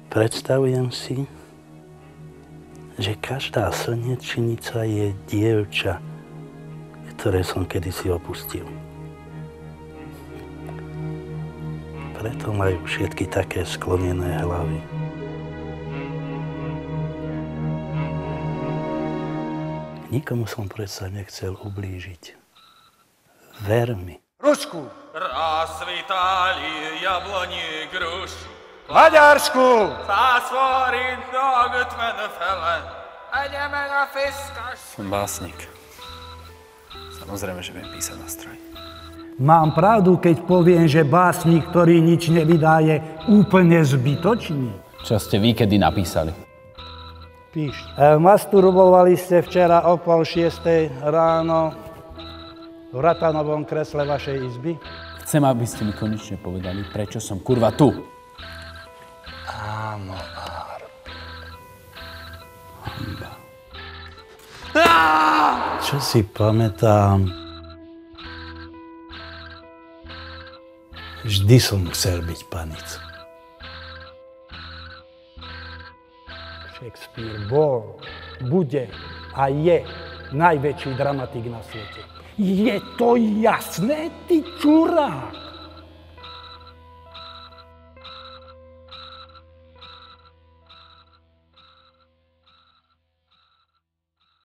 Predstavujem si, že každá slnečnica je dievča, ktoré som kedysi opustil. Preto majú všetky také sklonené hlavy. Nikomu som predsa nechcel ublížiť. Ver mi. Rusku! Расцветали яблони и груши. Maďarsku! Fosforin något men fällen. Anjamena fiskars. Som básnik. Samozrejme, že viem písať na stroj. Mám pravdu, keď poviem, že básnik, ktorý nič nevydá, je úplne zbytočný. Čo ste vy kedy napísali? Píš. Masturbovali ste včera o 5:30 ráno v ratanovom kresle vašej izby? Chcem, aby ste mi konečne povedali, prečo som kurva tu. Áno, Arp. Hamba. Čo si pamätám, vždy som chcel byť panic. Shakespeare bol, bude a je najväčší dramatik na svete. Je to jasné, ty čurák?